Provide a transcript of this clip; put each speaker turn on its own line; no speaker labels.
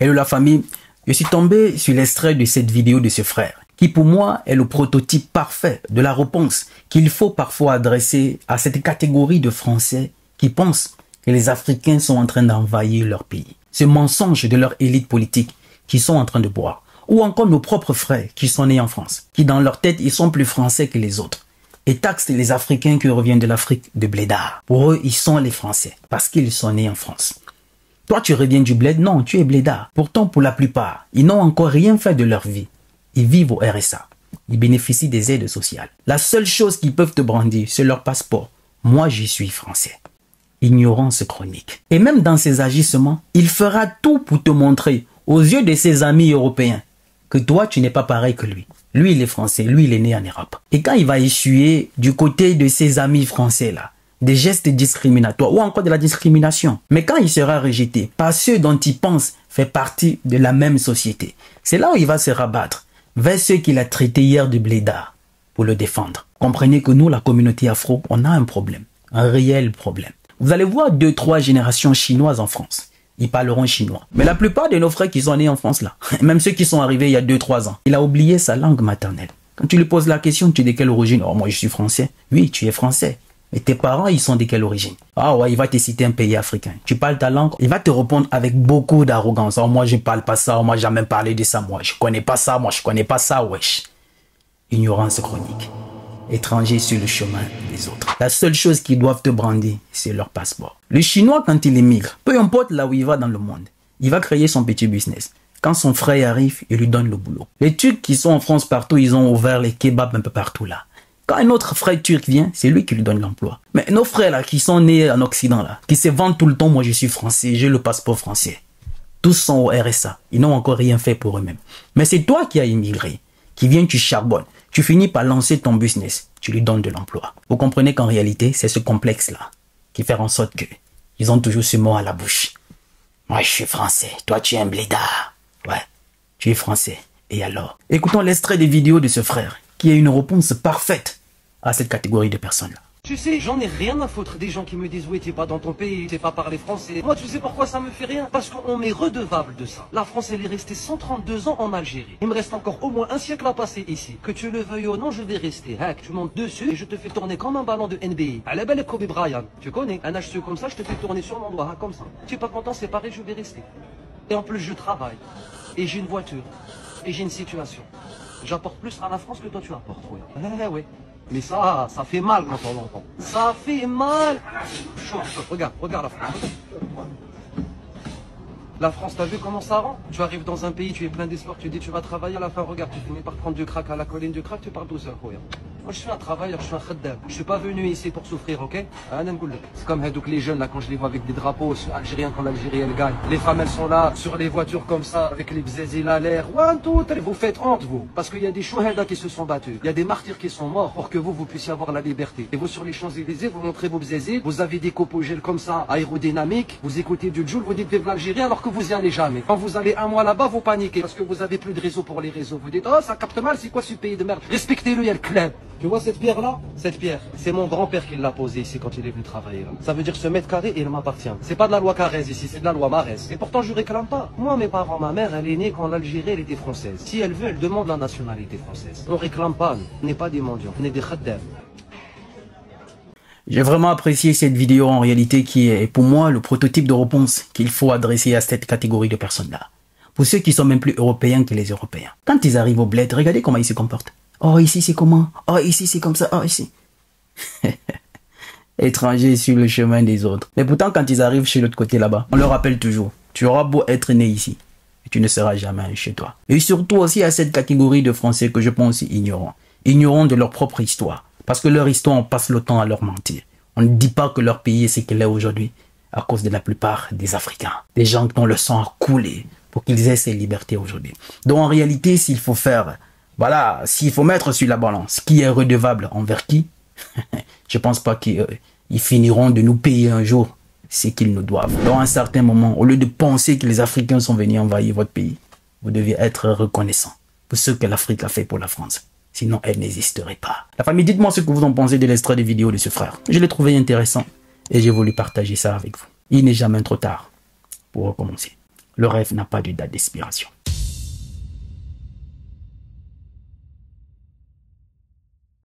Et de la famille, je suis tombé sur l'extrait de cette vidéo de ce frère, qui pour moi est le prototype parfait de la réponse qu'il faut parfois adresser à cette catégorie de Français qui pensent que les Africains sont en train d'envahir leur pays. Ce mensonge de leur élite politique qui sont en train de boire. Ou encore nos propres frères qui sont nés en France, qui dans leur tête, ils sont plus français que les autres. Et taxent les Africains qui reviennent de l'Afrique de blédard. Pour eux, ils sont les Français, parce qu'ils sont nés en France. Toi, tu reviens du bled? Non, tu es blédard. Pourtant, pour la plupart, ils n'ont encore rien fait de leur vie. Ils vivent au RSA. Ils bénéficient des aides sociales. La seule chose qu'ils peuvent te brandir, c'est leur passeport. Moi, je suis français. Ignorance chronique. Et même dans ses agissements, il fera tout pour te montrer, aux yeux de ses amis européens, que toi, tu n'es pas pareil que lui. Lui, il est français. Lui, il est né en Europe. Et quand il va essuyer du côté de ses amis français, là, des gestes discriminatoires ou encore de la discrimination, mais quand il sera rejeté par ceux dont il pense faire partie de la même société, c'est là où il va se rabattre vers ceux qu'il a traités hier de blédards pour le défendre. Comprenez que nous, la communauté afro, on a un problème, un réel problème. Vous allez voir 2-3 générations chinoises en France. Ils parleront chinois. Mais la plupart de nos frères qui sont nés en France là, même ceux qui sont arrivés il y a 2-3 ans, il a oublié sa langue maternelle. Quand tu lui poses la question, tu es de quelle origine? Oh, moi je suis français. Oui, tu es français. Mais tes parents, ils sont de quelle origine? Ah ouais, il va te citer un pays africain. Tu parles ta langue, il va te répondre avec beaucoup d'arrogance. Oh, moi je parle pas ça, moi j'ai jamais parlé de ça, moi je connais pas ça, moi je connais pas ça, wesh. Ignorance chronique. Étrangers sur le chemin des autres. La seule chose qu'ils doivent te brandir, c'est leur passeport. Le Chinois, quand il émigre, peu importe là où il va dans le monde, il va créer son petit business. Quand son frère arrive, il lui donne le boulot. Les Turcs qui sont en France partout, ils ont ouvert les kebabs un peu partout là. Quand un autre frère turc vient, c'est lui qui lui donne l'emploi. Mais nos frères là, qui sont nés en Occident là, qui se vantent tout le temps, moi je suis français, j'ai le passeport français. Tous sont au RSA. Ils n'ont encore rien fait pour eux-mêmes. Mais c'est toi qui as immigré, qui viens, tu charbonnes. Tu finis par lancer ton business, tu lui donnes de l'emploi. Vous comprenez qu'en réalité, c'est ce complexe-là qui fait en sorte que ils ont toujours ce mot à la bouche. Moi, je suis français, toi, tu es un blédard. Ouais, tu es français. Et alors? Écoutons l'extrait des vidéos de ce frère qui a une réponse parfaite à cette catégorie de personnes-là.
Tu sais, j'en ai rien à foutre des gens qui me disent « Oui, t'es pas dans ton pays, t'es pas parlé français ». Moi, tu sais pourquoi ça me fait rien? Parce qu'on m'est redevable de ça. La France, elle est restée 132 ans en Algérie. Il me reste encore au moins un siècle à passer ici. Que tu le veuilles ou non, je vais rester. Hack, tu montes dessus et je te fais tourner comme un ballon de NBA. À la belle Kobe Bryant, tu connais? Un HCE comme ça, je te fais tourner sur mon doigt, comme ça. Tu es pas content, c'est pareil, je vais rester. Et en plus, je travaille. Et j'ai une voiture. Et j'ai une situation. J'apporte plus à la France que toi tu apportes, oui. Ouais. Mais ça fait mal quand on l'entend. Ça fait mal. Regarde la France. La France, t'as vu comment ça rend? Tu arrives dans un pays, tu es plein d'espoir, tu dis tu vas travailler, à la fin, regarde, tu finis par prendre du crack à la colline du crack, tu pars douceur, oui. Moi, je suis un travailleur, je suis un khaddam. Je suis pas venu ici pour souffrir, ok? C'est comme les jeunes, là, quand je les vois avec des drapeaux algériens, quand l'Algérie, elle gagne. Les femmes, elles sont là, sur les voitures comme ça, avec les bzézil à l'air. One, two, three. Vous faites honte, vous. Parce qu'il y a des chouhada qui se sont battus. Il y a des martyrs qui sont morts pour que vous puissiez avoir la liberté. Et vous, sur les Champs-Élysées, vous montrez vos bzézil, vous avez des copogèles comme ça, aérodynamiques, vous écoutez du Joule, vous dites vive l'Algérie alors que vous y allez jamais. Quand vous allez un mois là-bas, vous paniquez parce que vous avez plus de réseau pour les réseaux. Vous dites, oh, ça capte mal, c'est quoi ce pays de merde? Respectez-le, il y a le club. Tu vois cette pierre-là? Cette pierre, c'est mon grand-père qui l'a posée ici quand il est venu travailler là. Ça veut dire ce mètre carré, il m'appartient. C'est pas de la loi Carrez ici, c'est de la loi Marès. Et pourtant, je réclame pas. Moi, mes parents, ma mère, elle est née quand l'Algérie, elle était française. Si elle veut, elle demande la nationalité française. On réclame pas, nous. On n'est pas des mendiants, on est des khaddams.
J'ai vraiment apprécié cette vidéo en réalité qui est pour moi le prototype de réponse qu'il faut adresser à cette catégorie de personnes-là. Pour ceux qui sont même plus européens que les Européens. Quand ils arrivent au bled, regardez comment ils se comportent. Oh, ici c'est comment? Oh, ici c'est comme ça. Oh, ici. Étrangers sur le chemin des autres. Mais pourtant, quand ils arrivent chez l'autre côté là-bas, on leur rappelle toujours, tu auras beau être né ici, et tu ne seras jamais chez toi. Et surtout aussi à cette catégorie de Français que je pense ignorants. Ignorants de leur propre histoire. Parce que leur histoire, on passe le temps à leur mentir. On ne dit pas que leur pays est ce qu'il est aujourd'hui à cause de la plupart des Africains. Des gens dont le sang a coulé pour qu'ils aient ces libertés aujourd'hui. Donc en réalité, s'il faut faire, voilà, s'il faut mettre sur la balance qui est redevable envers qui, je pense pas qu'ils finiront de nous payer un jour ce qu'ils nous doivent. Dans un certain moment, au lieu de penser que les Africains sont venus envahir votre pays, vous devez être reconnaissant pour ce que l'Afrique a fait pour la France. Sinon, elle n'existerait pas. La famille, dites-moi ce que vous en pensez de l'extrait des vidéos de ce frère. Je l'ai trouvé intéressant et j'ai voulu partager ça avec vous. Il n'est jamais trop tard pour recommencer. Le rêve n'a pas de date d'expiration.